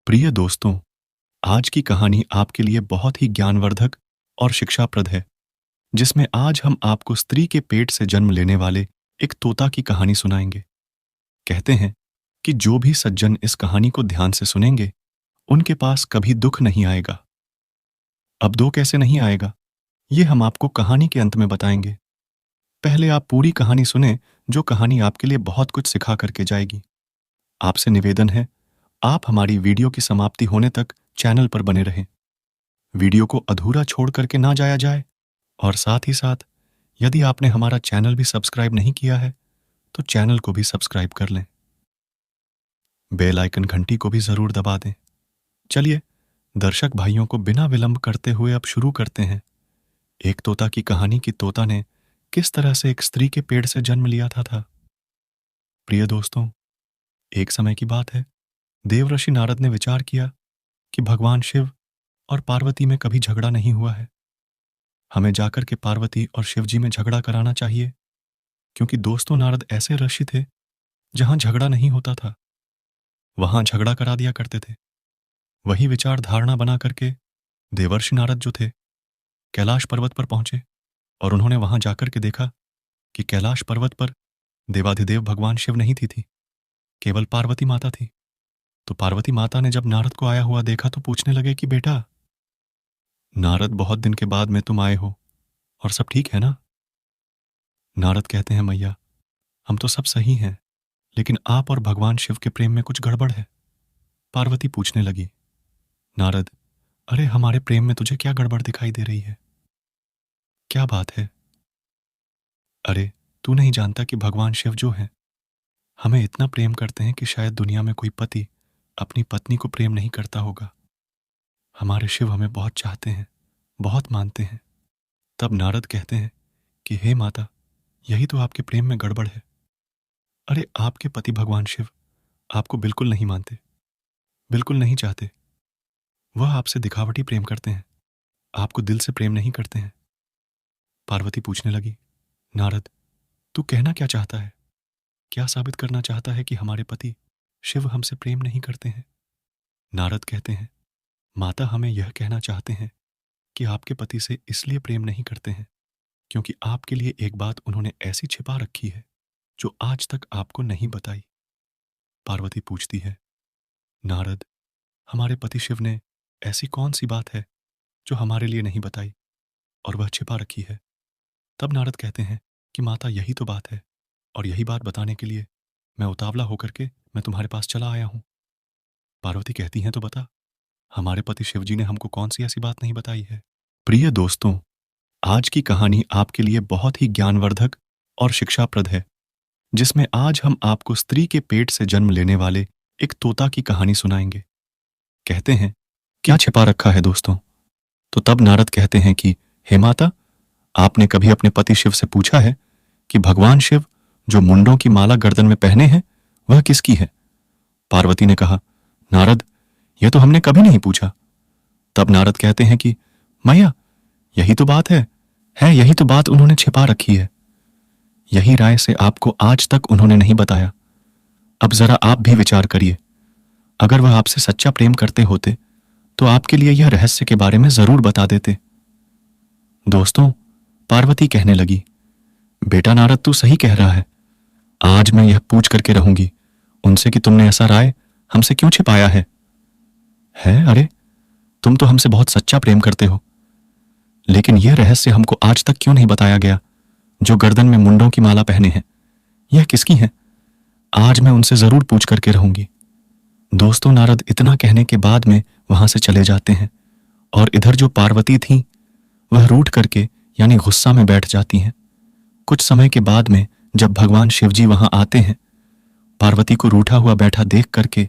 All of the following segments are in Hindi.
प्रिय दोस्तों, आज की कहानी आपके लिए बहुत ही ज्ञानवर्धक और शिक्षाप्रद है, जिसमें आज हम आपको स्त्री के पेट से जन्म लेने वाले एक तोता की कहानी सुनाएंगे। कहते हैं कि जो भी सज्जन इस कहानी को ध्यान से सुनेंगे, उनके पास कभी दुख नहीं आएगा। अब दो कैसे नहीं आएगा, ये हम आपको कहानी के अंत में बताएंगे। पहले आप पूरी कहानी सुने, जो कहानी आपके लिए बहुत कुछ सिखा करके जाएगी। आपसे निवेदन है, आप हमारी वीडियो की समाप्ति होने तक चैनल पर बने रहें। वीडियो को अधूरा छोड़ करके ना जाया जाए, और साथ ही साथ यदि आपने हमारा चैनल भी सब्सक्राइब नहीं किया है, तो चैनल को भी सब्सक्राइब कर लें। बेल आइकन घंटी को भी जरूर दबा दें। चलिए, दर्शक भाइयों को बिना विलंब करते हुए अब शुरू करते हैं। एक तोता की कहानी की तोता ने किस तरह से एक स्त्री के पेड़ से जन्म लिया था। प्रिय दोस्तों, एक समय की बात है, देवऋषि नारद ने विचार किया कि भगवान शिव और पार्वती में कभी झगड़ा नहीं हुआ है। हमें जाकर के पार्वती और शिव जी में झगड़ा कराना चाहिए, क्योंकि दोस्तों नारद ऐसे ऋषि थे जहां झगड़ा नहीं होता था, वहां झगड़ा करा दिया करते थे। वही विचार धारणा बना करके देवर्षि नारद जो थे, कैलाश पर्वत पर पहुंचे और उन्होंने वहां जाकर के देखा कि कैलाश पर्वत पर देवाधिदेव भगवान शिव नहीं थी, केवल पार्वती माता थी। तो पार्वती माता ने जब नारद को आया हुआ देखा तो पूछने लगे कि बेटा नारद, बहुत दिन के बाद में तुम आए हो, और सब ठीक है ना? नारद कहते हैं, मैया हम तो सब सही हैं, लेकिन आप और भगवान शिव के प्रेम में कुछ गड़बड़ है। पार्वती पूछने लगी, नारद, अरे हमारे प्रेम में तुझे क्या गड़बड़ दिखाई दे रही है? क्या बात है? अरे तू नहीं जानता कि भगवान शिव जो हैं, हमें इतना प्रेम करते हैं कि शायद दुनिया में कोई पति अपनी पत्नी को प्रेम नहीं करता होगा। हमारे शिव हमें बहुत चाहते हैं, बहुत मानते हैं। तब नारद कहते हैं कि हे माता, यही तो आपके प्रेम में गड़बड़ है। अरे आपके पति भगवान शिव आपको बिल्कुल नहीं मानते, बिल्कुल नहीं चाहते। वह आपसे दिखावटी प्रेम करते हैं, आपको दिल से प्रेम नहीं करते हैं। पार्वती पूछने लगी, नारद तू कहना क्या चाहता है? क्या साबित करना चाहता है कि हमारे पति शिव हमसे प्रेम नहीं करते हैं? नारद कहते हैं, माता हमें यह कहना चाहते हैं कि आपके पति से इसलिए प्रेम नहीं करते हैं क्योंकि आपके लिए एक बात उन्होंने ऐसी छिपा रखी है जो आज तक आपको नहीं बताई। पार्वती पूछती है, नारद हमारे पति शिव ने ऐसी कौन सी बात है जो हमारे लिए नहीं बताई और वह छिपा रखी है? तब नारद कहते हैं कि माता यही तो बात है, और यही बात बताने के लिए मैं उतावला होकर के मैं तुम्हारे पास चला आया हूं। पार्वती कहती हैं, तो बता, हमारे पति शिव जी ने हमको कौन सी ऐसी बात नहीं बताई है? प्रिय दोस्तों, आज की कहानी आपके लिए बहुत ही ज्ञानवर्धक और शिक्षाप्रद है, जिसमें आज हम आपको स्त्री के पेट से जन्म लेने वाले एक तोता की कहानी सुनाएंगे। कहते हैं, क्या छिपा रखा है दोस्तों? तो तब नारद कहते हैं कि हे माता, आपने कभी अपने पति शिव से पूछा है कि भगवान शिव जो मुंडों की माला गर्दन में पहने हैं, वह किसकी है? पार्वती ने कहा, नारद यह तो हमने कभी नहीं पूछा। तब नारद कहते हैं कि मैया यही तो बात है यही तो बात उन्होंने छिपा रखी है। यही राय से आपको आज तक उन्होंने नहीं बताया। अब जरा आप भी विचार करिए, अगर वह आपसे सच्चा प्रेम करते होते तो आपके लिए यह रहस्य के बारे में जरूर बता देते। दोस्तों, पार्वती कहने लगी, बेटा नारद तू सही कह रहा है। आज मैं यह पूछ करके रहूंगी उनसे कि तुमने ऐसा राय हमसे क्यों छिपाया है? अरे तुम तो हमसे बहुत सच्चा प्रेम करते हो, लेकिन यह रहस्य हमको आज तक क्यों नहीं बताया गया? जो गर्दन में मुंडों की माला पहने हैं, यह किसकी है? आज मैं उनसे जरूर पूछ करके रहूंगी। दोस्तों, नारद इतना कहने के बाद में वहां से चले जाते हैं, और इधर जो पार्वती थी वह रूठ करके यानी गुस्सा में बैठ जाती हैं। कुछ समय के बाद में जब भगवान शिव जी वहां आते हैं, पार्वती को रूठा हुआ बैठा देख करके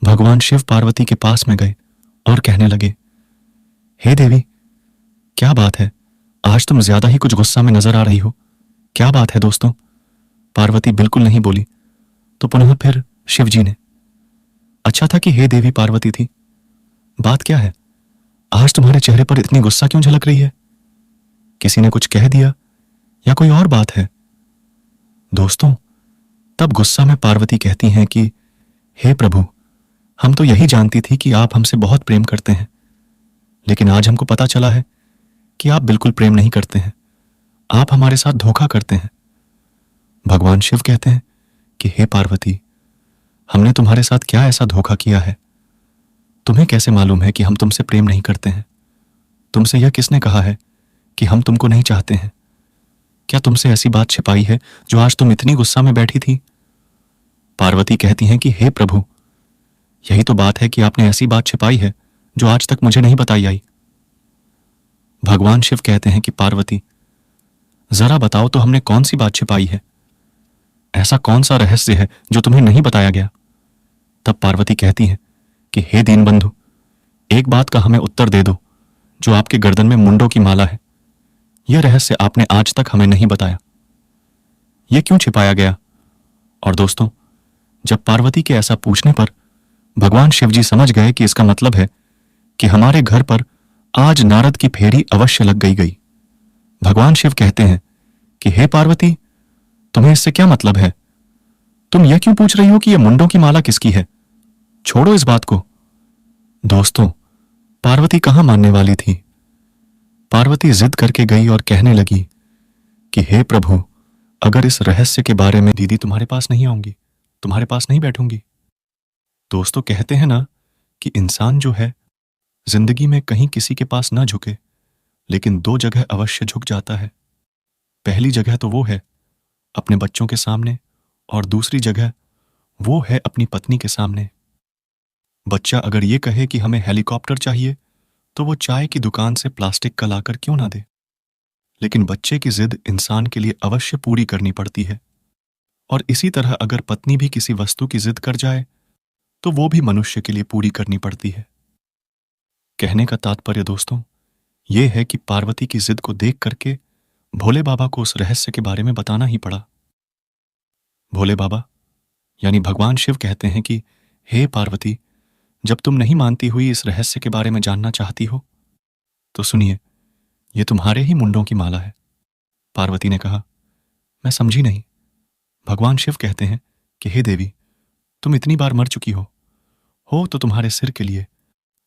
भगवान शिव पार्वती के पास में गए और कहने लगे, हे देवी, क्या बात है, आज तुम ज्यादा ही कुछ गुस्सा में नजर आ रही हो। क्या बात है दोस्तों? पार्वती बिल्कुल नहीं बोली। तो पुनः फिर शिव जी ने, अच्छा था कि हे देवी पार्वती थी, बात क्या है? आज तुम्हारे चेहरे पर इतनी गुस्सा क्यों झलक रही है? किसी ने कुछ कह दिया या कोई और बात है? दोस्तों, तब गुस्सा में पार्वती कहती हैं कि हे प्रभु, हम तो यही जानती थी कि आप हमसे बहुत प्रेम करते हैं, लेकिन आज हमको पता चला है कि आप बिल्कुल प्रेम नहीं करते हैं। आप हमारे साथ धोखा करते हैं। भगवान शिव कहते हैं कि हे पार्वती, हमने तुम्हारे साथ क्या ऐसा धोखा किया है? तुम्हें कैसे मालूम है कि हम तुमसे प्रेम नहीं करते हैं? तुमसे यह किसने कहा है कि हम तुमको नहीं चाहते हैं? क्या तुमसे ऐसी बात छिपाई है जो आज तुम इतनी गुस्सा में बैठी थी? पार्वती कहती हैं कि हे प्रभु, यही तो बात है कि आपने ऐसी बात छिपाई है जो आज तक मुझे नहीं बताई आई। भगवान शिव कहते हैं कि पार्वती, जरा बताओ तो हमने कौन सी बात छिपाई है? ऐसा कौन सा रहस्य है जो तुम्हें नहीं बताया गया? तब पार्वती कहती हैं कि हे दीनबंधु, एक बात का हमें उत्तर दे दो। जो आपके गर्दन में मुंडों की माला है, यह रहस्य आपने आज तक हमें नहीं बताया। यह क्यों छिपाया गया? और दोस्तों, जब पार्वती के ऐसा पूछने पर भगवान शिवजी समझ गए कि इसका मतलब है कि हमारे घर पर आज नारद की फेरी अवश्य लग गई। भगवान शिव कहते हैं कि हे पार्वती, तुम्हें इससे क्या मतलब है? तुम यह क्यों पूछ रही हो कि यह मुंडों की माला किसकी है? छोड़ो इस बात को। दोस्तों, पार्वती कहां मानने वाली थी। पार्वती जिद करके गई और कहने लगी कि हे प्रभु, अगर इस रहस्य के बारे में दीदी तुम्हारे पास नहीं आऊंगी, तुम्हारे पास नहीं बैठूंगी। दोस्तों, कहते हैं ना कि इंसान जो है जिंदगी में कहीं किसी के पास ना झुके, लेकिन दो जगह अवश्य झुक जाता है। पहली जगह तो वो है अपने बच्चों के सामने, और दूसरी जगह वो है अपनी पत्नी के सामने। बच्चा अगर ये कहे कि हमें हेलीकॉप्टर चाहिए, तो वो चाय की दुकान से प्लास्टिक का लाकर क्यों ना दे, लेकिन बच्चे की जिद इंसान के लिए अवश्य पूरी करनी पड़ती है। और इसी तरह अगर पत्नी भी किसी वस्तु की जिद कर जाए, तो वो भी मनुष्य के लिए पूरी करनी पड़ती है। कहने का तात्पर्य दोस्तों ये है कि पार्वती की जिद को देख करके भोले बाबा को उस रहस्य के बारे में बताना ही पड़ा। भोले बाबा यानी भगवान शिव कहते हैं कि हे पार्वती, जब तुम नहीं मानती हुई इस रहस्य के बारे में जानना चाहती हो, तो सुनिए, ये तुम्हारे ही मुंडों की माला है। पार्वती ने कहा, मैं समझी नहीं। भगवान शिव कहते हैं कि हे देवी, तुम इतनी बार मर चुकी हो तो तुम्हारे सिर के लिए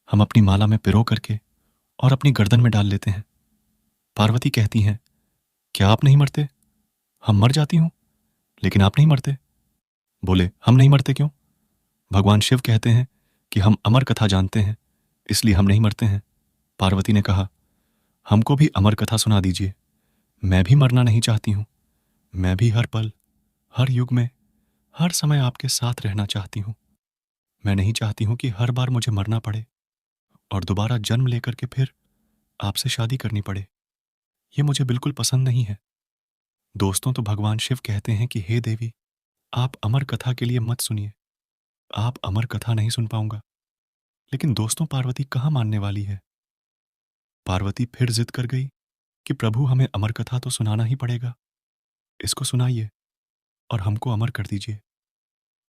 हम अपनी माला में पिरो करके और अपनी गर्दन में डाल लेते हैं। पार्वती कहती हैं, क्या आप नहीं मरते? हम मर जाती हूं, लेकिन आप नहीं मरते। बोले, हम नहीं मरते क्यों? भगवान शिव कहते हैं कि हम अमर कथा जानते हैं, इसलिए हम नहीं मरते हैं। पार्वती ने कहा, हमको भी अमर कथा सुना दीजिए। मैं भी मरना नहीं चाहती हूं। मैं भी हर पल, हर युग में, हर समय आपके साथ रहना चाहती हूं। मैं नहीं चाहती हूं कि हर बार मुझे मरना पड़े और दोबारा जन्म लेकर के फिर आपसे शादी करनी पड़े। ये मुझे बिल्कुल पसंद नहीं है। दोस्तों, तो भगवान शिव कहते हैं कि हे देवी, आप अमर कथा के लिए मत सुनिए। आप अमर कथा नहीं सुन पाऊंगा। लेकिन दोस्तों, पार्वती कहां मानने वाली है। पार्वती फिर जिद कर गई कि प्रभु, हमें अमर कथा तो सुनाना ही पड़ेगा। इसको सुनाइए और हमको अमर कर दीजिए।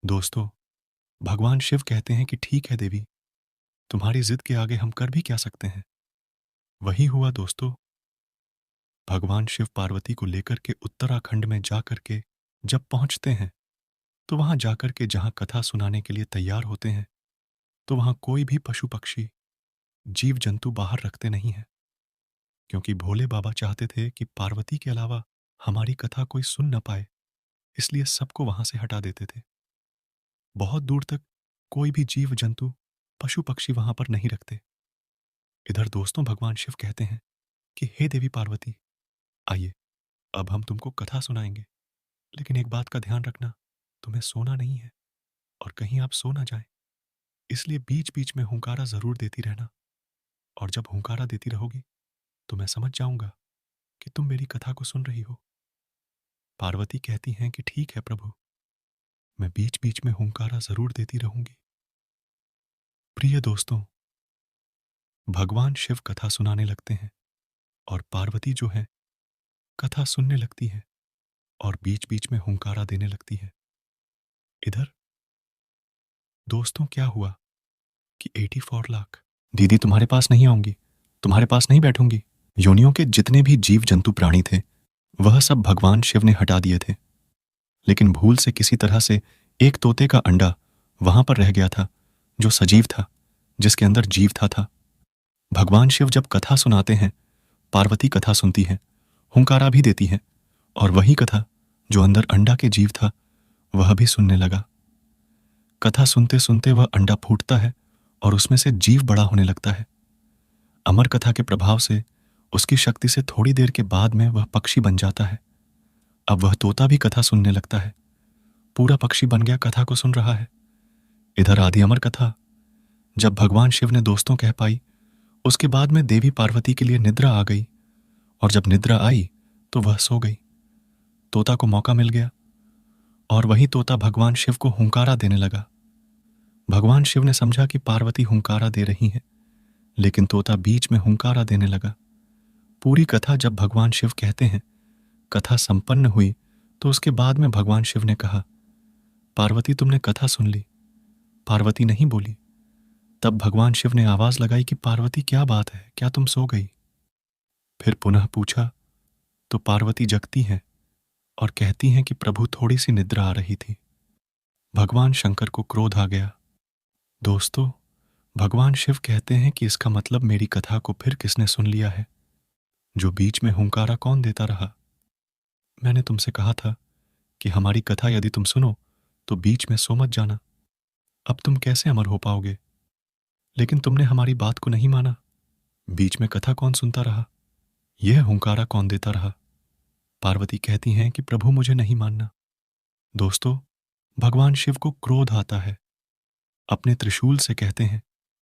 दोस्तों, भगवान शिव कहते हैं कि ठीक है देवी, तुम्हारी जिद के आगे हम कर भी क्या सकते हैं। वही हुआ दोस्तों। भगवान शिव पार्वती को लेकर के उत्तराखंड में जाकर के जब पहुंचते हैं, तो वहां जाकर के जहां कथा सुनाने के लिए तैयार होते हैं, तो वहां कोई भी पशु पक्षी, जीव जंतु बाहर रखते नहीं हैं, क्योंकि भोले बाबा चाहते थे कि पार्वती के अलावा हमारी कथा कोई सुन न पाए, इसलिए सबको वहां से हटा देते थे। बहुत दूर तक कोई भी जीव जंतु, पशु पक्षी वहां पर नहीं रखते। इधर दोस्तों, भगवान शिव कहते हैं कि हे देवी पार्वती, आइए, अब हम तुमको कथा सुनाएंगे, लेकिन एक बात का ध्यान रखना, तुम्हें सोना नहीं है और कहीं आप सो ना जाएं। इसलिए बीच बीच में हुंकारा जरूर देती रहना, और जब हुंकारा देती रहोगी तो मैं समझ जाऊंगा कि तुम मेरी कथा को सुन रही हो। पार्वती कहती हैं कि ठीक है प्रभु, मैं बीच बीच में हुंकारा जरूर देती रहूंगी। प्रिय दोस्तों, भगवान शिव कथा सुनाने लगते हैं और पार्वती जो है कथा सुनने लगती है और बीच बीच में हुंकारा देने लगती है। इधर दोस्तों क्या हुआ कि 84 लाख दीदी तुम्हारे पास नहीं आऊंगी, तुम्हारे पास नहीं बैठूंगी। योनियों के जितने भी जीव जंतु प्राणी थे, वह सब भगवान शिव ने हटा दिए थे, लेकिन भूल से किसी तरह से एक तोते का अंडा वहां पर रह गया था, जो सजीव था, जिसके अंदर जीव था। भगवान शिव जब कथा सुनाते हैं, पार्वती कथा सुनती है, हुंकारा भी देती है, और वही कथा जो अंदर अंडा के जीव था वह भी सुनने लगा। कथा सुनते सुनते वह अंडा फूटता है और उसमें से जीव बड़ा होने लगता है। अमर कथा के प्रभाव से, उसकी शक्ति से थोड़ी देर के बाद में वह पक्षी बन जाता है। अब वह तोता भी कथा सुनने लगता है, पूरा पक्षी बन गया, कथा को सुन रहा है। इधर आदि अमर कथा जब भगवान शिव ने दोस्तों कह पाई, उसके बाद में देवी पार्वती के लिए निद्रा आ गई, और जब निद्रा आई तो वह सो गई। तोता को मौका मिल गया और वही तोता भगवान शिव को हुंकारा देने लगा। भगवान शिव ने समझा कि पार्वती हुंकारा दे रही है, लेकिन तोता बीच में हुंकारा देने लगा। पूरी कथा जब भगवान शिव कहते हैं, कथा संपन्न हुई तो उसके बाद में भगवान शिव ने कहा, पार्वती तुमने कथा सुन ली। पार्वती नहीं बोली। तब भगवान शिव ने आवाज लगाई कि पार्वती क्या बात है, क्या तुम सो गई? फिर पुनः पूछा तो पार्वती जगती है और कहती हैं कि प्रभु थोड़ी सी निद्रा आ रही थी। भगवान शंकर को क्रोध आ गया। दोस्तों, भगवान शिव कहते हैं कि इसका मतलब मेरी कथा को फिर किसने सुन लिया है? जो बीच में हुंकारा कौन देता रहा? मैंने तुमसे कहा था कि हमारी कथा यदि तुम सुनो तो बीच में सो मत जाना। अब तुम कैसे अमर हो पाओगे? लेकिन तुमने हमारी बात को नहीं माना। बीच में कथा कौन सुनता रहा? यह हुंकारा कौन देता रहा? पार्वती कहती हैं कि प्रभु मुझे नहीं मानना। दोस्तों, भगवान शिव को क्रोध आता है। अपने त्रिशूल से कहते हैं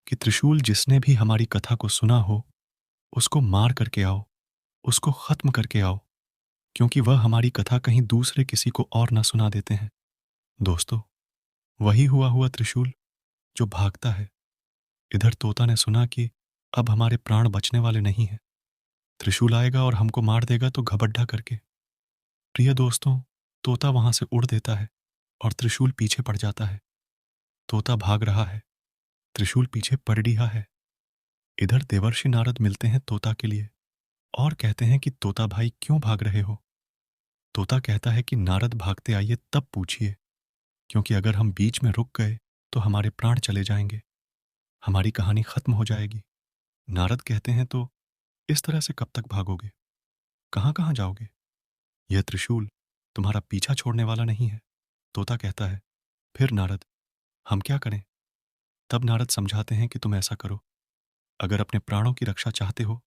कि त्रिशूल जिसने भी हमारी कथा को सुना हो, उसको मार करके आओ, उसको खत्म करके आओ, क्योंकि वह हमारी कथा कहीं दूसरे किसी को और न सुना देते हैं। दोस्तों, वही हुआ त्रिशूल जो भागता है। इधर तोता ने सुना कि अब हमारे प्राण बचने वाले नहीं हैं, त्रिशूल आएगा और हमको मार देगा तो घबड्ढा करके। प्रिय दोस्तों, तोता वहां से उड़ देता है और त्रिशूल पीछे पड़ जाता है। तोता भाग रहा है, त्रिशूल पीछे पड़ रहा है। इधर देवर्षि नारद मिलते हैं तोता के लिए और कहते हैं कि तोता भाई क्यों भाग रहे हो? तोता कहता है कि नारद भागते आइए तब पूछिए, क्योंकि अगर हम बीच में रुक गए तो हमारे प्राण चले जाएंगे, हमारी कहानी खत्म हो जाएगी। नारद कहते हैं तो इस तरह से कब तक भागोगे? कहां कहां जाओगे? यह त्रिशूल तुम्हारा पीछा छोड़ने वाला नहीं है। तोता कहता है, फिर नारद हम क्या करें? तब नारद समझाते हैं कि तुम ऐसा करो, अगर अपने प्राणों की रक्षा चाहते हो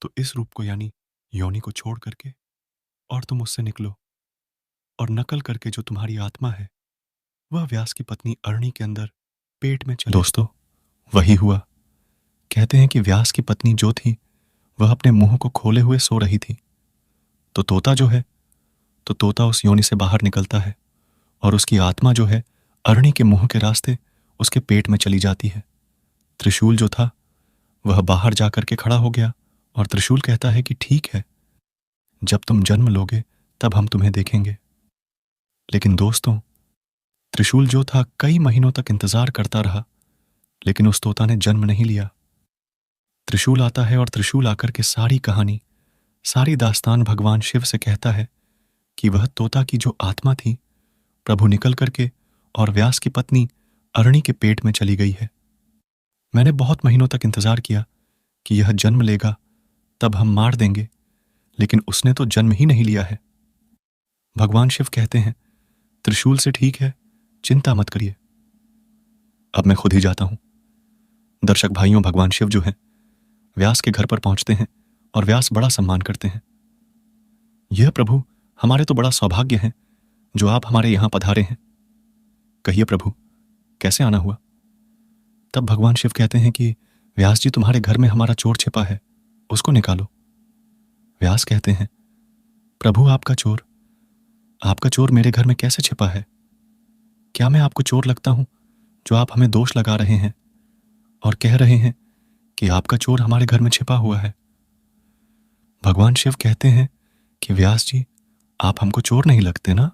तो इस रूप को यानी योनि को छोड़ करके और तुम उससे निकलो, और नकल करके जो तुम्हारी आत्मा है वह व्यास की पत्नी अरणी के अंदर पेट में चले। दोस्तों, वही हुआ। कहते हैं कि व्यास की पत्नी जो थी वह अपने मुंह को खोले हुए सो रही थी। तो तोता जो है, तो तोता उस योनि से बाहर निकलता है और उसकी आत्मा जो है अरणी के मुंह के रास्ते उसके पेट में चली जाती है। त्रिशूल जो था वह बाहर जाकर के खड़ा हो गया और त्रिशूल कहता है कि ठीक है, जब तुम जन्म लोगे तब हम तुम्हें देखेंगे। लेकिन दोस्तों, त्रिशूल जो था कई महीनों तक इंतजार करता रहा, लेकिन उस तोता ने जन्म नहीं लिया। त्रिशूल आता है और त्रिशूल आकर के सारी कहानी, सारी दास्तान भगवान शिव से कहता है कि वह तोता की जो आत्मा थी प्रभु निकल करके और व्यास की पत्नी अरणी के पेट में चली गई है। मैंने बहुत महीनों तक इंतजार किया कि यह जन्म लेगा तब हम मार देंगे, लेकिन उसने तो जन्म ही नहीं लिया है। भगवान शिव कहते हैं, त्रिशूल से ठीक है, चिंता मत करिए, अब मैं खुद ही जाता हूं। दर्शक भाइयों, भगवान शिव जो हैं व्यास के घर पर पहुंचते हैं और व्यास बड़ा सम्मान करते हैं। यह प्रभु, हमारे तो बड़ा सौभाग्य है जो आप हमारे यहां पधारे हैं। कहिए प्रभु, कैसे आना हुआ? तब भगवान शिव कहते हैं कि व्यास जी, तुम्हारे घर में हमारा चोर छिपा है, उसको निकालो। व्यास कहते हैं, प्रभु आपका चोर मेरे घर में कैसे छिपा है? क्या मैं आपको चोर लगता हूं जो आप हमें दोष लगा रहे हैं और कह रहे हैं कि आपका चोर हमारे घर में छिपा हुआ है? भगवान शिव कहते हैं कि व्यास जी, आप हमको चोर नहीं लगते ना,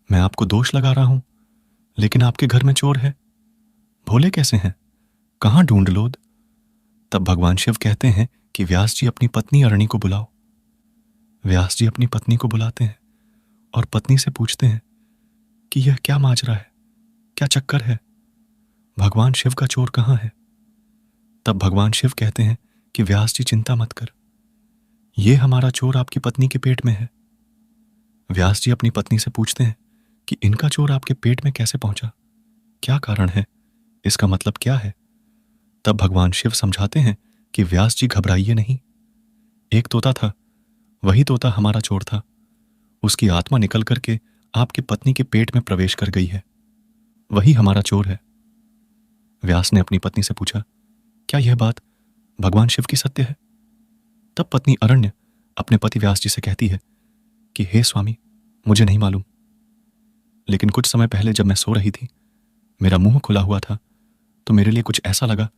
मैं आपको दोष लगा रहा हूं, लेकिन आपके घर में चोर है। भोले कैसे हैं, कहां ढूंढ लोद? तब भगवान शिव कहते हैं कि व्यास जी, अपनी पत्नी अरणी को बुलाओ। व्यास जी अपनी पत्नी को बुलाते हैं और पत्नी से पूछते हैं कि यह क्या माजरा है, क्या चक्कर है? भगवान शिव का चोर कहाँ है? तब भगवान शिव कहते हैं कि व्यास जी चिंता मत कर, ये हमारा चोर आपकी पत्नी के पेट में है। व्यास जी अपनी पत्नी से पूछते हैं कि इनका चोर आपके पेट में कैसे पहुंचा, क्या कारण है, इसका मतलब क्या है? तब भगवान शिव समझाते हैं कि व्यास जी घबराइए नहीं, एक तोता था, वही तोता हमारा चोर था। उसकी आत्मा निकल करके आपकी पत्नी के पेट में प्रवेश कर गई है, वही हमारा चोर है। व्यास ने अपनी पत्नी से पूछा, क्या यह बात भगवान शिव की सत्य है? तब पत्नी अरण्य अपने पति व्यास जी से कहती है कि हे स्वामी, मुझे नहीं मालूम, लेकिन कुछ समय पहले जब मैं सो रही थी, मेरा मुंह खुला हुआ था, तो मेरे लिए कुछ ऐसा लगा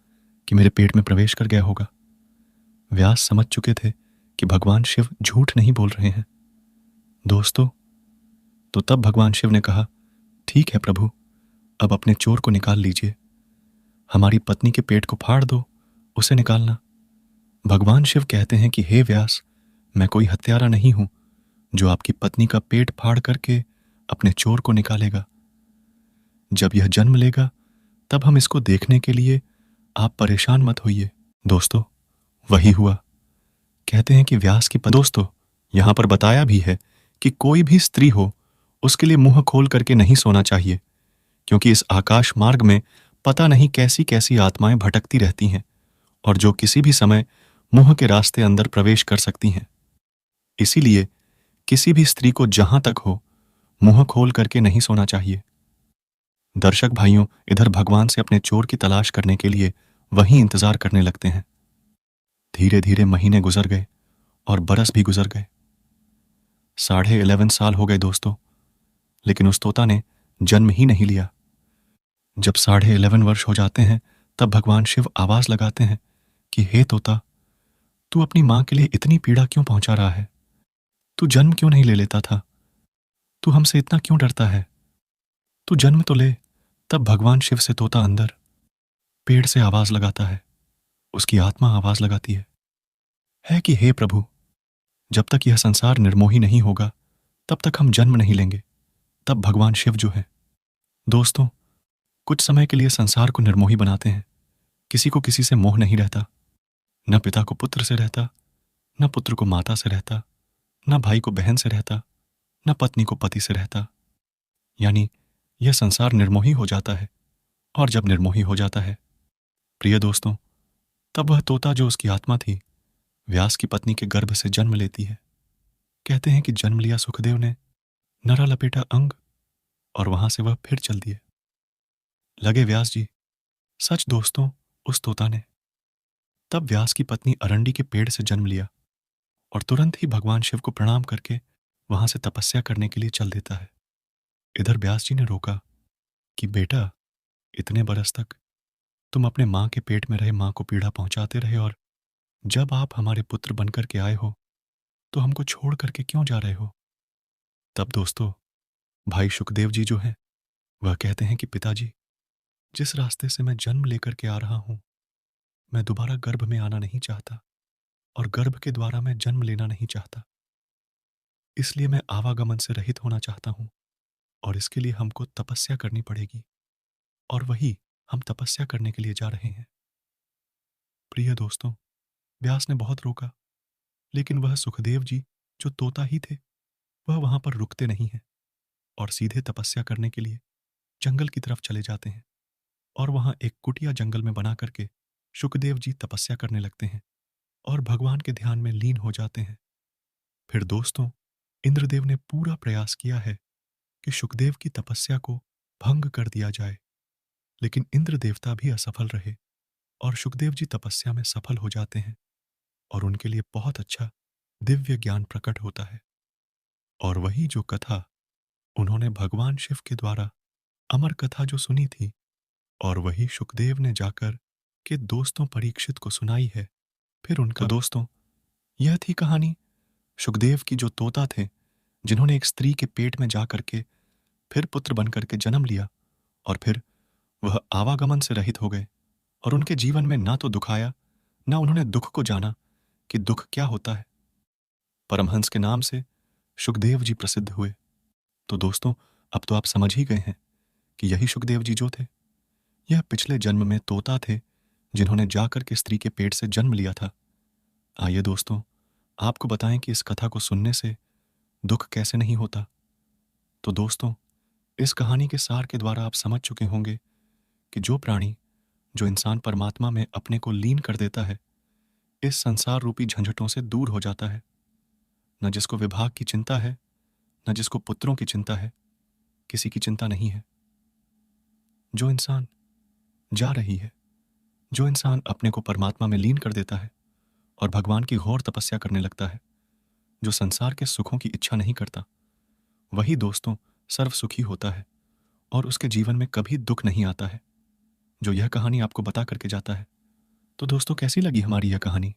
कि मेरे पेट में प्रवेश कर गया होगा। व्यास समझ चुके थे कि भगवान शिव झूठ नहीं बोल रहे हैं। दोस्तों, तो तब भगवान शिव ने कहा, ठीक है प्रभु, अब अपने चोर को निकाल लीजिए, हमारी पत्नी के पेट को फाड़ दो, उसे निकालना। भगवान शिव कहते हैं कि हे व्यास, मैं कोई हत्यारा नहीं हूं जो आपकी पत्नी का पेट फाड़ करके अपने चोर को निकालेगा। जब यह जन्म लेगा तब हम इसको देखने के लिए आप परेशान मत होइए। दोस्तों, वही हुआ। कहते हैं कि व्यास की दोस्तों, यहां पर बताया भी है कि कोई भी स्त्री हो, उसके लिए मुंह खोल करके नहीं सोना चाहिए, क्योंकि इस आकाश मार्ग में पता नहीं कैसी कैसी आत्माएं भटकती रहती हैं और जो किसी भी समय मुंह के रास्ते अंदर प्रवेश कर सकती हैं। इसीलिए किसी भी स्त्री को जहां तक हो मुंह खोल करके नहीं सोना चाहिए। दर्शक भाइयों, इधर भगवान से अपने चोर की तलाश करने के लिए वहीं इंतजार करने लगते हैं। धीरे धीरे महीने गुजर गए और बरस भी गुजर गए। 11.5 साल हो गए दोस्तों, लेकिन उस तोता ने जन्म ही नहीं लिया। जब 11.5 वर्ष हो जाते हैं तब भगवान शिव आवाज लगाते हैं कि हे तोता, तू अपनी मां के लिए इतनी पीड़ा क्यों पहुंचा रहा है? तू जन्म क्यों नहीं ले लेता था? तू हमसे इतना क्यों डरता है? तू जन्म तो ले। तब भगवान शिव से तोता अंदर पेड़ से आवाज लगाता है, उसकी आत्मा आवाज लगाती है कि हे प्रभु, जब तक यह संसार निर्मोही नहीं होगा तब तक हम जन्म नहीं लेंगे। तब भगवान शिव जो है दोस्तों, कुछ समय के लिए संसार को निर्मोही बनाते हैं। किसी को किसी से मोह नहीं रहता, न पिता को पुत्र से रहता, न पुत्र को माता से रहता, न भाई को बहन से रहता, न पत्नी को पति से रहता। यानी यह संसार निर्मोही हो जाता है। और जब निर्मोही हो जाता है प्रिय दोस्तों, तब वह तोता जो उसकी आत्मा थी व्यास की पत्नी के गर्भ से जन्म लेती है। कहते हैं कि जन्म लिया सुखदेव ने, नरा लपेटा अंग, और वहां से वह फिर चल दिए। लगे व्यास जी, सच दोस्तों, उस तोता ने तब व्यास की पत्नी अरंडी के पेड़ से जन्म लिया और तुरंत ही भगवान शिव को प्रणाम करके वहां से तपस्या करने के लिए चल देता है। इधर व्यास जी ने रोका कि बेटा, इतने बरस तक तुम अपने मां के पेट में रहे मां को पीड़ा पहुंचाते रहे, और जब आप हमारे पुत्र बनकर के आए हो तो हमको छोड़ करके क्यों जा रहे हो? तब दोस्तों, भाई सुखदेव जी जो हैं वह कहते हैं कि पिताजी, जिस रास्ते से मैं जन्म लेकर के आ रहा हूं, मैं दोबारा गर्भ में आना नहीं चाहता और गर्भ के द्वारा मैं जन्म लेना नहीं चाहता। इसलिए मैं आवागमन से रहित होना चाहता हूं और इसके लिए हमको तपस्या करनी पड़ेगी, और वही हम तपस्या करने के लिए जा रहे हैं। प्रिय दोस्तों, व्यास ने बहुत रोका, लेकिन वह सुखदेव जी जो तोता ही थे वह वहां पर रुकते नहीं हैं और सीधे तपस्या करने के लिए जंगल की तरफ चले जाते हैं। और वहां एक कुटिया जंगल में बना करके सुखदेव जी तपस्या करने लगते हैं और भगवान के ध्यान में लीन हो जाते हैं। फिर दोस्तों, इंद्रदेव ने पूरा प्रयास किया है कि सुखदेव की तपस्या को भंग कर दिया जाए, लेकिन इंद्र देवता भी असफल रहे और सुखदेव जी तपस्या में सफल हो जाते हैं और उनके लिए बहुत अच्छा दिव्य ज्ञान प्रकट होता है। और वही जो कथा उन्होंने भगवान शिव के द्वारा अमर कथा जो सुनी थी, और वही सुखदेव ने जाकर के दोस्तों परीक्षित को सुनाई है। फिर उनका दोस्तों, यह थी कहानी सुखदेव की जो तोता थे, जिन्होंने एक स्त्री के पेट में जाकर के फिर पुत्र बनकर के जन्म लिया और फिर वह आवागमन से रहित हो गए और उनके जीवन में ना तो दुख आया, ना उन्होंने दुख को जाना कि दुख क्या होता है। परमहंस के नाम से सुखदेव जी प्रसिद्ध हुए। तो दोस्तों, अब तो आप समझ ही गए हैं कि यही सुखदेव जी जो थे यह पिछले जन्म में तोता थे जिन्होंने जाकर के स्त्री के पेट से जन्म लिया था। आइए दोस्तों, आपको बताएं कि इस कथा को सुनने से दुख कैसे नहीं होता। तो दोस्तों, इस कहानी के सार के द्वारा आप समझ चुके होंगे कि जो प्राणी, जो इंसान परमात्मा में अपने को लीन कर देता है, इस संसार रूपी झंझटों से दूर हो जाता है। न जिसको विभाग की चिंता है, न जिसको पुत्रों की चिंता है, किसी की चिंता नहीं है। जो इंसान जा रही है, जो इंसान अपने को परमात्मा में लीन कर देता है और भगवान की घोर तपस्या करने लगता है, जो संसार के सुखों की इच्छा नहीं करता, वही दोस्तों सर्व सुखी होता है और उसके जीवन में कभी दुख नहीं आता है, जो यह कहानी आपको बता करके जाता है। तो दोस्तों, कैसी लगी हमारी यह कहानी?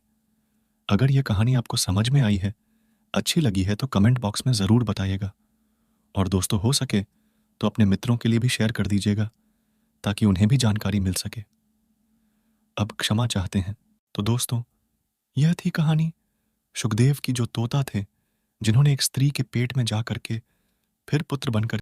अगर यह कहानी आपको समझ में आई है, अच्छी लगी है, तो कमेंट बॉक्स में ज़रूर बताइएगा। और दोस्तों, हो सके तो अपने मित्रों के लिए भी शेयर कर दीजिएगा ताकि उन्हें भी जानकारी मिल सके। अब क्षमा चाहते हैं। तो दोस्तों, यह थी कहानी सुखदेव की, जो तोता थे जिन्होंने एक स्त्री के पेट में जा करके फिर पुत्र बनकर